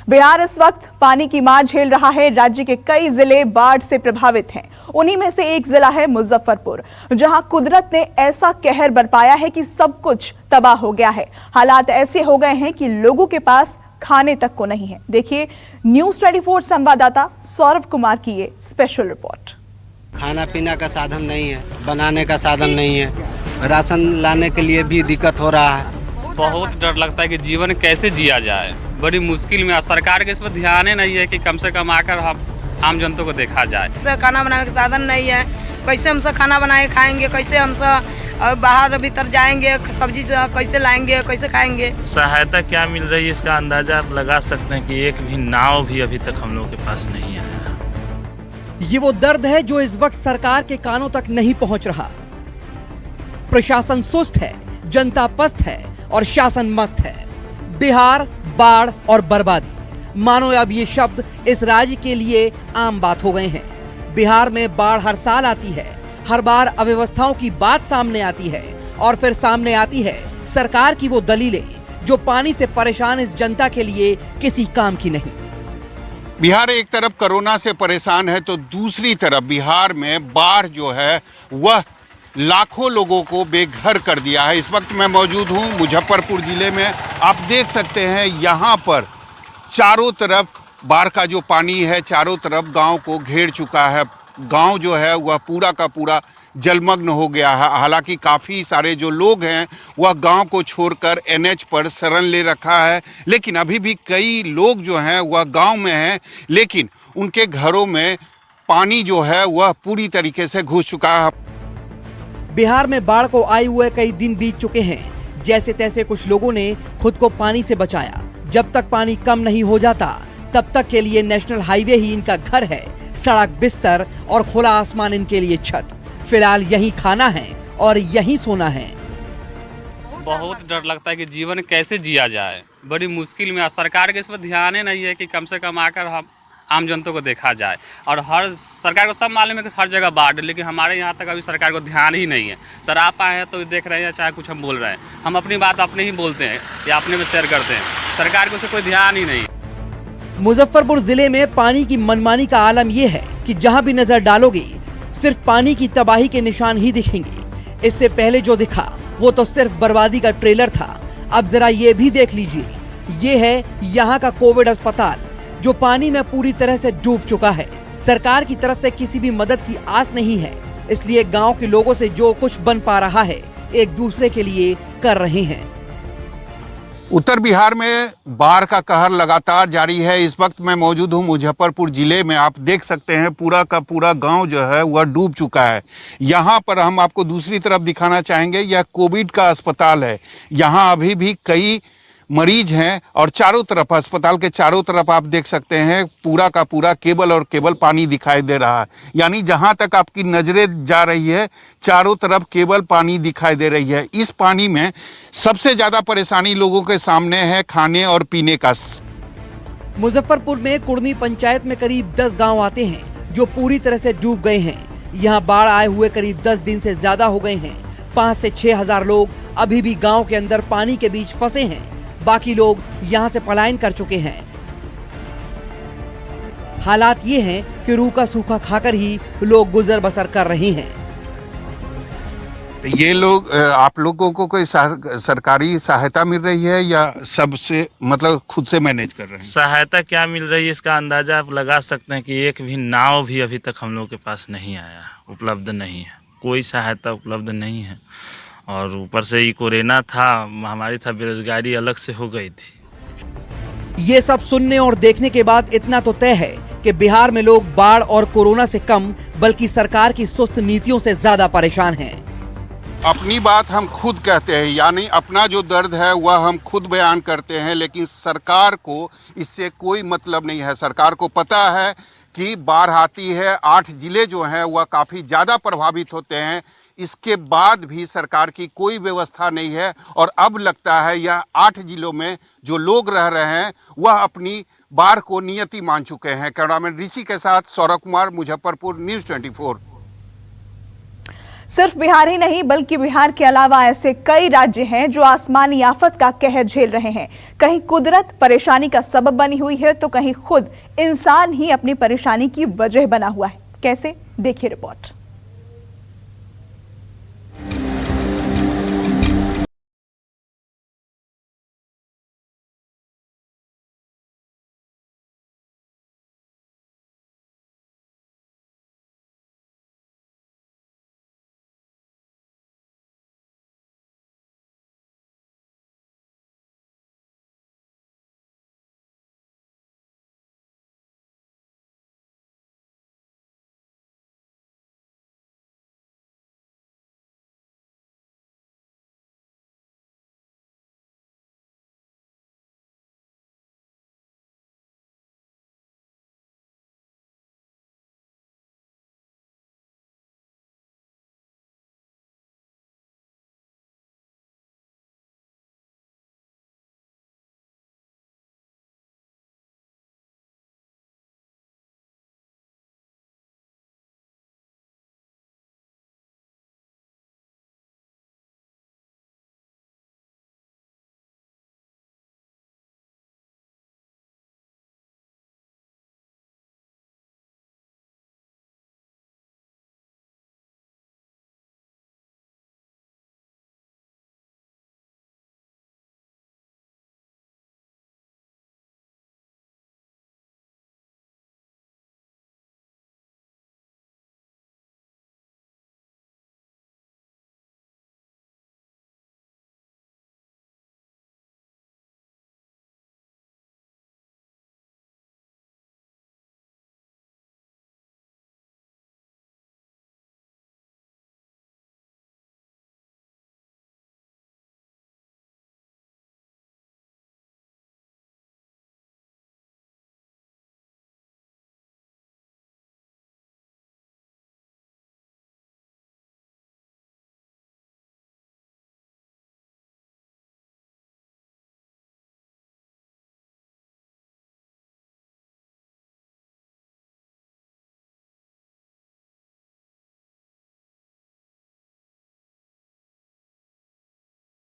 बिहार इस वक्त पानी की मार झेल रहा है। राज्य के कई जिले बाढ़ से प्रभावित हैं। उन्हीं में से एक जिला है मुजफ्फरपुर, जहां कुदरत ने ऐसा कहर बरपाया है कि सब कुछ तबाह हो गया है। हालात ऐसे हो गए हैं कि लोगों के पास खाने तक को नहीं है। देखिए न्यूज़ 24 संवाददाता सौरभ कुमार की ये स्पेशल रिपोर्ट। खाना पीना का साधन नहीं है, बनाने का साधन नहीं है, राशन लाने के लिए भी दिक्कत हो रहा है। बहुत डर लगता है कि जीवन कैसे जिया जाए, बड़ी मुश्किल में। सरकार के इस पर ध्यान ही नहीं है कि कम से कम आकर हम आम जनता को देखा जाए। खाना बनाने का साधन नहीं है, कैसे हम सब खाना बनाए खाएंगे, कैसे हम सब बाहर भीतर जाएंगे, सब्जी कैसे लाएंगे, कैसे खाएंगे। सहायता क्या मिल रही है इसका अंदाजा आप लगा सकते हैं कि एक भी नाव भी अभी तक हम लोग के पास नहीं आया। ये वो दर्द है जो इस वक्त सरकार के कानों तक नहीं पहुंच रहा। प्रशासन सुस्त है, जनता पस्त है और शासन मस्त है। बिहार, बाढ़ और बर्बादी, मानो अब ये शब्द इस राज्य के लिए आम बात हो गए हैं। बिहार में बाढ़ हर साल आती है, हर बार अव्यवस्थाओं की बात सामने आती है और फिर सामने आती है सरकार की वो दलीलें जो पानी से परेशान इस जनता के लिए किसी काम की नहीं। बिहार एक तरफ कोरोना से परेशान है तो दूसरी तरफ बिहार में बाढ़ जो है वह लाखों लोगों को बेघर कर दिया है। इस वक्त मैं मौजूद हूं मुजफ्फरपुर जिले में। आप देख सकते हैं यहाँ पर चारों तरफ बाढ़ का जो पानी है चारों तरफ गांव को घेर चुका है। गांव जो है वह पूरा का पूरा जलमग्न हो गया है। हालांकि काफ़ी सारे जो लोग हैं वह गांव को छोड़कर एनएच पर शरण ले रखा है, लेकिन अभी भी कई लोग जो हैं वह गांव में हैं, लेकिन उनके घरों में पानी जो है वह पूरी तरीके से घुस चुका है। बिहार में बाढ़ को आए हुए कई दिन बीत चुके हैं। जैसे तैसे कुछ लोगों ने खुद को पानी से बचाया। जब तक पानी कम नहीं हो जाता तब तक के लिए नेशनल हाईवे ही इनका घर है, सड़क बिस्तर और खुला आसमान इनके लिए छत। फिलहाल यही खाना है और यही सोना है। बहुत डर लगता है कि जीवन कैसे जिया जाए, बड़ी मुश्किल में। सरकार के इस पर ध्यान ही नहीं है कि कम से कम आकर हम आम जनता को देखा जाए। और हर सरकार को सब मालूम है कि हर जगह बाढ़, लेकिन हमारे यहाँ तक अभी सरकार को ध्यान ही नहीं है। सर आप आए हैं तो देख रहे हैं, चाहे कुछ हम बोल रहे हैं, हम अपनी बात अपने ही बोलते हैं या अपने में शेयर करते हैं। सरकार को उसे कोई ध्यान ही नहीं। मुजफ्फरपुर जिले में पानी की मनमानी का आलम यह है कि जहां भी नजर डालोगे सिर्फ पानी की तबाही के निशान ही दिखेंगे। इससे पहले जो दिखा वो तो सिर्फ बर्बादी का ट्रेलर था। अब जरा ये भी देख लीजिए, ये है यहाँ का कोविड अस्पताल जो पानी में पूरी तरह से डूब चुका है। सरकार की तरफ से किसी भी मदद की आस नहीं है, इसलिए गांव के लोगों से जो कुछ बन पा रहा है एक दूसरे के लिए कर रहे हैं। उत्तर बिहार में बाढ़ का कहर लगातार जारी है। इस वक्त मैं मौजूद हूं मुजफ्फरपुर जिले में। आप देख सकते हैं पूरा का पूरा गांव जो है वह डूब चुका है। यहां पर हम आपको दूसरी तरफ दिखाना चाहेंगे, यह कोविड का अस्पताल है। यहां अभी भी कई मरीज हैं और चारों तरफ अस्पताल के चारों तरफ आप देख सकते हैं पूरा का पूरा केवल और केवल पानी दिखाई दे रहा है। यानी जहां तक आपकी नजरें जा रही है चारों तरफ केवल पानी दिखाई दे रही है। इस पानी में सबसे ज्यादा परेशानी लोगों के सामने है खाने और पीने का। मुजफ्फरपुर में कुर्नी पंचायत में करीब 10 गांव आते हैं जो पूरी तरह से डूब गए हैं। यहाँ बाढ़ आए हुए करीब 10 दिन से ज्यादा हो गए हैं। 5 से 6 हजार लोग अभी भी गांव के अंदर पानी के बीच फंसे हैं। बाकी लोग यहां से पलायन कर चुके हैं। हालात ये हैं कि रूखा सूखा खाकर ही लोग गुजर बसर कर रहे हैं। ये लोग आप लोगों को कोई सरकारी सहायता मिल रही है या सबसे मतलब खुद से मैनेज कर रहे हैं? सहायता क्या मिल रही है इसका अंदाजा आप लगा सकते हैं कि एक भी नाव भी अभी तक हम लोग के पास नहीं आया, उपलब्ध नहीं है। कोई सहायता उपलब्ध नहीं है। और ऊपर से ये कोरोना था, महामारी था, बेरोजगारी अलग से हो गई थी। ये सब सुनने और देखने के बाद इतना तो तय है कि बिहार में लोग बाढ़ और कोरोना से कम बल्कि सरकार की सुस्त नीतियों से ज्यादा परेशान हैं। अपनी बात हम खुद कहते हैं, यानी अपना जो दर्द है वह हम खुद बयान करते हैं, लेकिन सरकार को इससे कोई मतलब नहीं है। सरकार को पता है कि बाढ़ आती है, 8 जिले जो हैं वह काफ़ी ज़्यादा प्रभावित होते हैं। इसके बाद भी सरकार की कोई व्यवस्था नहीं है और अब लगता है यह 8 जिलों में जो लोग रह रहे हैं वह अपनी बाढ़ को नियति मान चुके हैं। कैमरामैन ऋषि के साथ सौरभ कुमार, मुजफ्फरपुर, न्यूज़ 24। सिर्फ बिहार ही नहीं बल्कि बिहार के अलावा ऐसे कई राज्य हैं जो आसमानी आफत का कहर झेल रहे हैं। कहीं कुदरत परेशानी का सबब बनी हुई है तो कहीं खुद इंसान ही अपनी परेशानी की वजह बना हुआ है। कैसे, देखिए रिपोर्ट।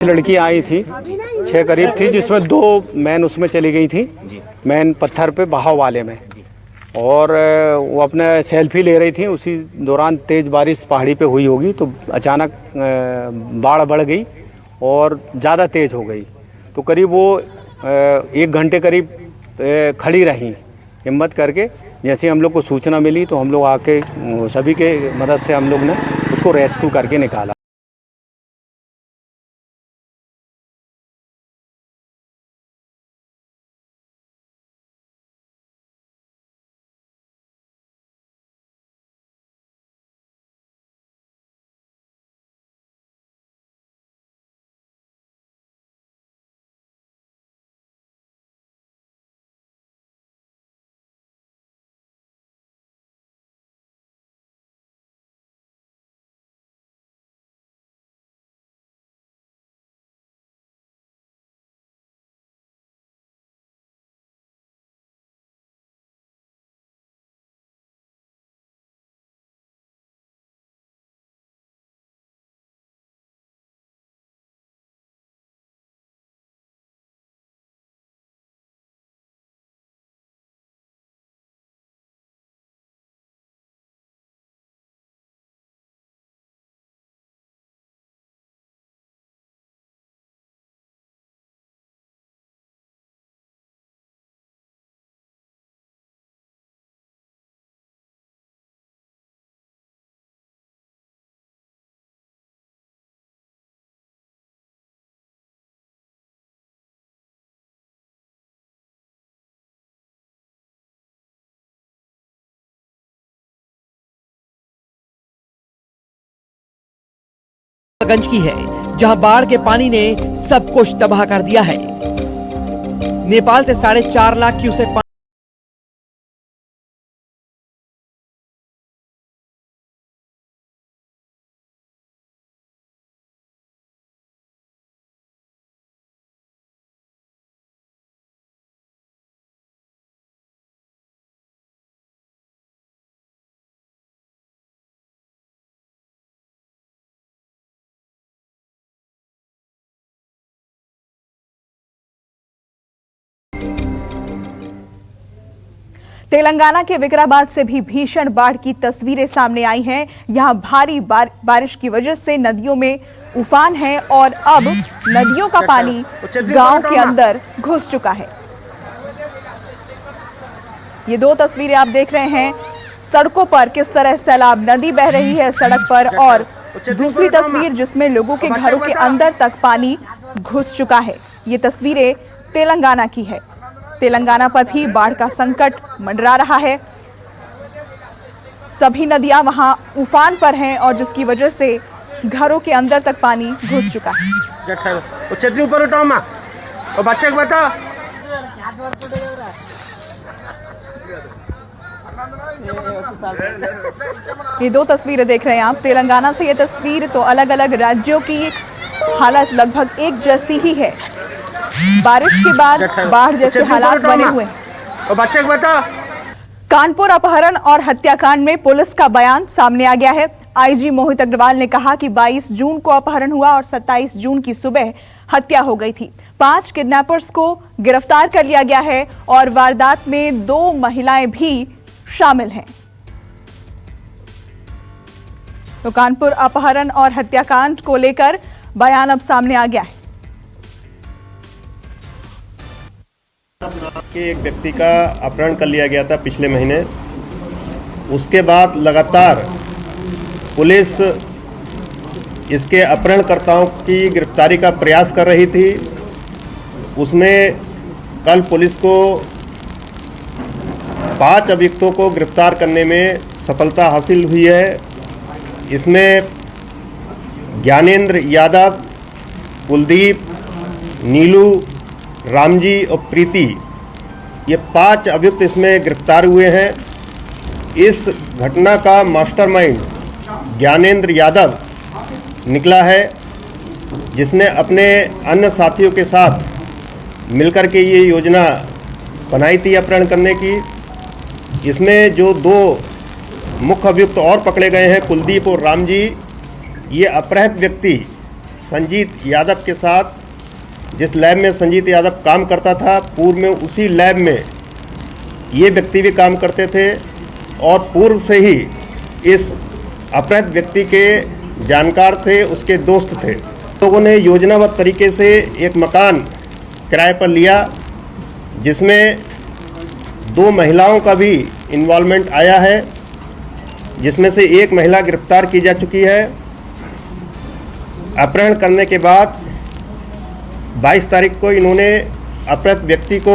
लड़की आई थी 6 करीब थी, जिसमें 2 मैन उसमें चली गई थी, मैन पत्थर पे बहाव वाले में। और वो अपने सेल्फी ले रही थी, उसी दौरान तेज़ बारिश पहाड़ी पे हुई होगी तो अचानक बाढ़ बढ़ गई और ज़्यादा तेज़ हो गई। तो करीब वो 1 घंटे करीब खड़ी रही हिम्मत करके। जैसे हम लोग को सूचना मिली तो हम लोग आके सभी के मदद से हम लोग ने उसको रेस्क्यू करके निकाला। गंज की है, जहां बाढ़ के पानी ने सब कुछ तबाह कर दिया है। नेपाल से 4.5 लाख क्यूसेक तेलंगाना के विकाराबाद से भी भीषण बाढ़ की तस्वीरें सामने आई हैं। यहां भारी बारिश की वजह से नदियों में उफान है और अब नदियों का पानी गांव के अंदर घुस चुका है। ये दो तस्वीरें आप देख रहे हैं, सड़कों पर किस तरह सैलाब नदी बह रही है सड़क पर, और दूसरी तस्वीर जिसमें लोगों के घरों के अंदर तक पानी घुस चुका है। ये तस्वीरें तेलंगाना की है। तेलंगाना पर भी बाढ़ का संकट मंडरा रहा है। सभी नदियां वहां उफान पर हैं और जिसकी वजह से घरों के अंदर तक पानी घुस चुका है। छतरी ऊपर उठाओ माँ और बच्चे को बताओ। ये दो तस्वीरें देख रहे हैं आप, तेलंगाना से। ये तस्वीर तो अलग अलग राज्यों की हालत लगभग एक जैसी ही है। बारिश के बाद बाढ़ जैसे हालात बने हुए हैं। और बच्चे को बताओ। कानपुर अपहरण और हत्याकांड में पुलिस का बयान सामने आ गया है। आईजी मोहित अग्रवाल ने कहा कि 22 जून को अपहरण हुआ और 27 जून की सुबह हत्या हो गई थी। 5 किडनैपर्स को गिरफ्तार कर लिया गया है और वारदात में 2 महिलाएं भी शामिल हैं। तो कानपुर अपहरण और हत्याकांड को लेकर बयान अब सामने आ गया है। एक व्यक्ति का अपहरण कर लिया गया था पिछले महीने। उसके बाद लगातार पुलिस इसके अपहरणकर्ताओं की गिरफ्तारी का प्रयास कर रही थी। उसमें कल पुलिस को 5 अभियुक्तों को गिरफ्तार करने में सफलता हासिल हुई है। इसमें ज्ञानेंद्र यादव, कुलदीप, नीलू, रामजी और प्रीति, ये 5 अभियुक्त इसमें गिरफ्तार हुए हैं। इस घटना का मास्टरमाइंड ज्ञानेंद्र यादव निकला है, जिसने अपने अन्य साथियों के साथ मिलकर के ये योजना बनाई थी अपहरण करने की। इसमें जो 2 मुख्य अभियुक्त और पकड़े गए हैं, कुलदीप और रामजी, ये अपहृत व्यक्ति संजीत यादव के साथ, जिस लैब में संजीत यादव काम करता था, पूर्व में उसी लैब में ये व्यक्ति भी काम करते थे और पूर्व से ही इस अपहृत व्यक्ति के जानकार थे, उसके दोस्त थे। लोगों ने योजनाबद्ध तरीके से एक मकान किराए पर लिया, जिसमें 2 महिलाओं का भी इन्वॉल्वमेंट आया है, जिसमें से एक महिला गिरफ्तार की जा चुकी है। अपहरण करने के बाद 22 तारीख को इन्होंने अपहृत व्यक्ति को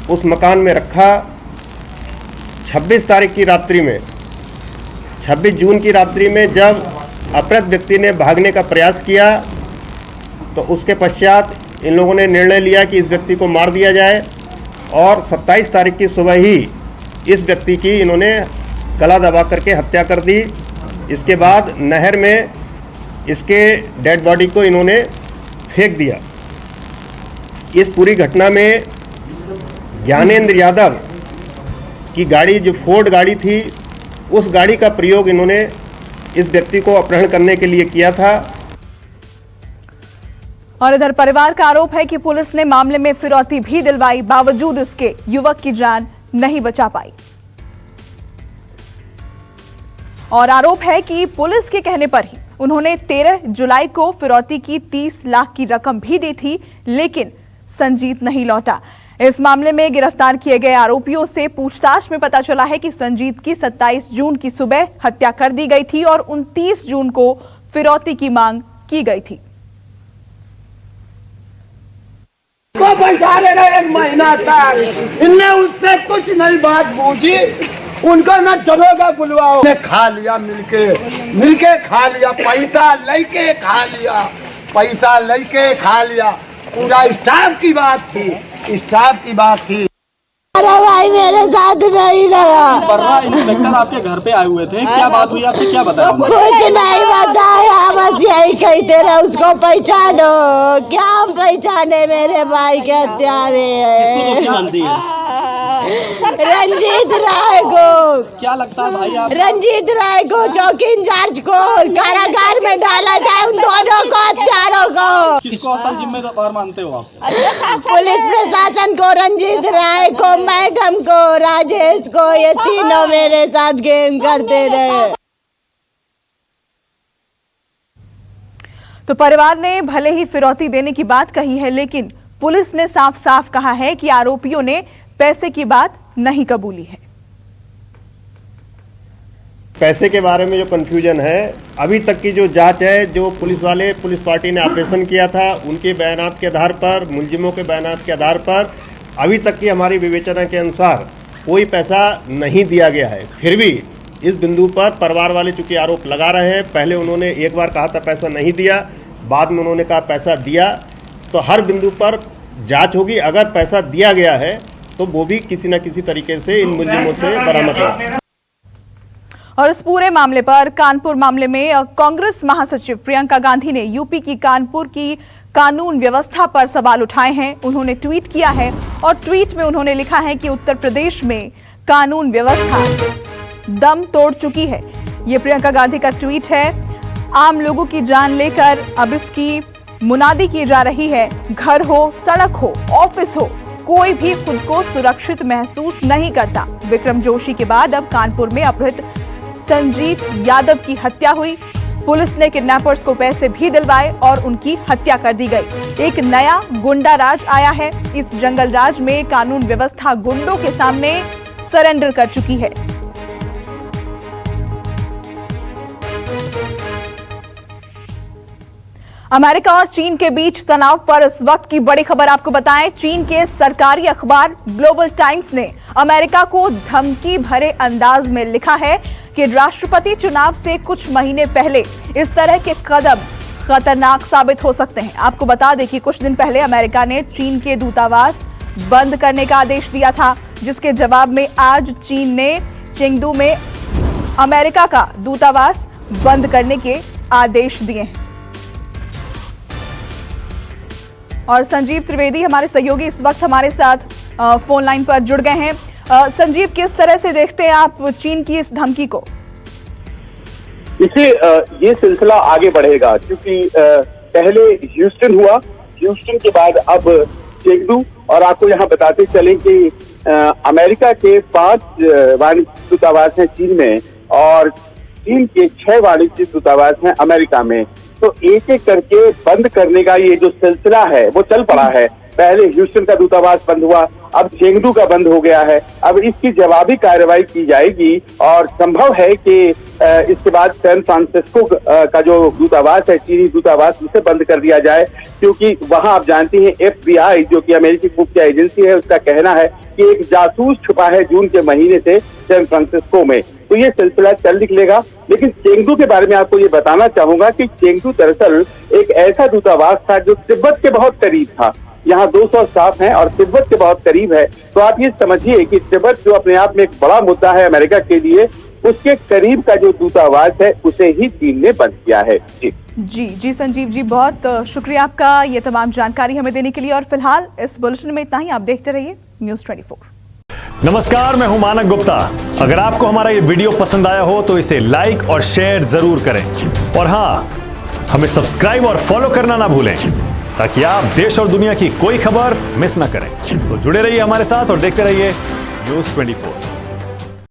उस मकान में रखा। 26 तारीख की रात्रि में, 26 जून की रात्रि में जब अपहृत व्यक्ति ने भागने का प्रयास किया, तो उसके पश्चात इन लोगों ने निर्णय लिया कि इस व्यक्ति को मार दिया जाए और 27 तारीख की सुबह ही इस व्यक्ति की इन्होंने गला दबा करके हत्या कर दी। इसके बाद नहर में इसके डेड बॉडी को इन्होंने फेंक दिया। इस पूरी घटना में ज्ञानेंद्र यादव की गाड़ी, जो फोर्ड गाड़ी थी, उस गाड़ी का प्रयोग इन्होंने इस व्यक्ति को अपहरण करने के लिए किया था। और इधर परिवार का आरोप है कि पुलिस ने मामले में फिरौती भी दिलवाई, बावजूद इसके युवक की जान नहीं बचा पाई। और आरोप है कि पुलिस के कहने पर ही उन्होंने 13 जुलाई को फिरौती की 30 लाख की रकम भी दी थी, लेकिन संजीत नहीं लौटा। इस मामले में गिरफ्तार किए गए आरोपियों से पूछताछ में पता चला है कि संजीत की 27 जून की सुबह हत्या कर दी गई थी और 29 जून को फिरौती की मांग की गई थी। को बैठा लेना 1 महीना तक, इनने उससे कुछ नहीं बात पूछी। उनको न दरोगा बुलवाओ, ने खा लिया, मिलके खा लिया, पैसा लेके खा लिया, पैसा लेके खा लिया। पूरा स्टाफ की बात थी, स्टाफ की बात थी। अरे भाई मेरे साथ नहीं लगा। इंस्पेक्टर आपके घर पे आए हुए थे, क्या बात हुई, आपसे क्या बताया? कुछ नहीं बताया, बस यही कहते रहे उसको पहचानो। क्या हम पहचाने, मेरे भाई के हत्यारे हैं। रंजीत राय को। क्या लगता है भाई आप? रंजीत राय को, चौकी इंचार्ज को कारागार में डाला जाए, उन दोनों को, हत्यारों को। किसको असल जिम्मेदार मानते हो आप? पुलिस प्रशासन को, रंजीत राय को, मैडम को, राजेश को, ये तीनों मेरे साथ गेम करते रहे। तो परिवार ने भले ही फिरौती देने की बात कही है, लेकिन पुलिस ने साफ साफ कहा है कि आरोपियों ने पैसे की बात नहीं कबूली है। पैसे के बारे में जो कन्फ्यूजन है, अभी तक की जो जांच है, जो पुलिस पार्टी ने ऑपरेशन किया था, उनके बयानात के आधार पर, मुलजिमों के बयानात के आधार पर अभी तक की हमारी विवेचना के अनुसार कोई पैसा नहीं दिया गया है। फिर भी इस बिंदु पर परिवार वाले चूंकि आरोप लगा रहे हैं, पहले उन्होंने एक बार कहा था पैसा नहीं दिया, बाद में उन्होंने कहा पैसा दिया, तो हर बिंदु पर जांच होगी। अगर पैसा दिया गया है तो वो भी किसी न किसी तरीके से इन मुलजिमों से बरामद होगा। और इस पूरे मामले पर, कानपुर मामले में कांग्रेस महासचिव प्रियंका गांधी ने यूपी की कानपुर की कानून व्यवस्था पर सवाल उठाए हैं। उन्होंने ट्वीट किया है और ट्वीट में उन्होंने लिखा है कि उत्तर प्रदेश में कानून व्यवस्था दम तोड़ चुकी है। ये प्रियंका गांधी का ट्वीट है। आम लोगों की जान लेकर अब इसकी मुनादी की जा रही है। घर हो, सड़क हो, ऑफिस हो, कोई भी खुद को सुरक्षित महसूस नहीं करता। विक्रम जोशी के बाद अब कानपुर में अपहृत संजीव यादव की हत्या हुई। पुलिस ने किडनैपर्स को पैसे भी दिलवाए और उनकी हत्या कर दी गई। एक नया गुंडा राज आया है। इस जंगल राज में कानून व्यवस्था गुंडों के सामने सरेंडर कर चुकी है। अमेरिका और चीन के बीच तनाव पर इस वक्त की बड़ी खबर आपको बताएं। चीन के सरकारी अखबार ग्लोबल टाइम्स ने अमेरिका को धमकी भरे अंदाज में लिखा है कि राष्ट्रपति चुनाव से कुछ महीने पहले इस तरह के कदम खतरनाक साबित हो सकते हैं। आपको बता दें कि कुछ दिन पहले अमेरिका ने चीन के दूतावास बंद करने का आदेश दिया था, जिसके जवाब में आज चीन ने चेंगडू में अमेरिका का दूतावास बंद करने के आदेश दिए हैं। और संजीव त्रिवेदी हमारे सहयोगी इस वक्त हमारे साथ फोन लाइन पर जुड़ गए हैं। संजीव, किस तरह से देखते हैं आप चीन की इस धमकी को? इसे ये सिलसिला आगे बढ़ेगा, क्योंकि पहले ह्यूस्टन हुआ, ह्यूस्टन के बाद अब चेंगडू, और आपको यहाँ बताते चलें कि अमेरिका के 5 वाणिज्य दूतावास हैं चीन में और चीन के 6 वाणिज्य दूतावास हैं अमेरिका में। तो एक एक करके बंद करने का ये जो सिलसिला है वो चल पड़ा है। पहले ह्यूस्टन का दूतावास बंद हुआ, अब चेंगडू का बंद हो गया है। अब इसकी जवाबी कार्रवाई की जाएगी और संभव है कि इसके बाद सैन फ्रांसिस्को का जो दूतावास है, चीनी दूतावास, उसे बंद कर दिया जाए, क्योंकि वहां आप जानती हैं FBI जो कि अमेरिकी खुफिया एजेंसी है, उसका कहना है कि एक जासूस छुपा है जून के महीने से सैन फ्रांसिस्को में। तो ये सिलसिला चल निकलेगा। लेकिन चेंगडू के बारे में आपको ये बताना चाहूंगा कि चेंगडू दरअसल एक ऐसा दूतावास था जो तिब्बत के बहुत करीब था। यहाँ 200 स्टाफ हैं और तिब्बत के बहुत करीब है। तो आप ये समझिए कि तिब्बत जो अपने आप में एक बड़ा मुद्दा है अमेरिका के लिए, उसके करीब का जो दूतावास है उसे ही चीन ने बंद किया है। जी संजीव जी, बहुत शुक्रिया आपका ये तमाम जानकारी हमें देने के लिए। और फिलहाल इस बुलेटिन में इतना ही। आप देखते रहिए न्यूज़ 24। नमस्कार, मैं हूं मानक गुप्ता। अगर आपको हमारा ये वीडियो पसंद आया हो तो इसे लाइक और शेयर जरूर करें, और हाँ, हमें सब्सक्राइब और फॉलो करना ना भूलें, ताकि आप देश और दुनिया की कोई खबर मिस ना करें। तो जुड़े रहिए हमारे साथ और देखते रहिए न्यूज़ 24।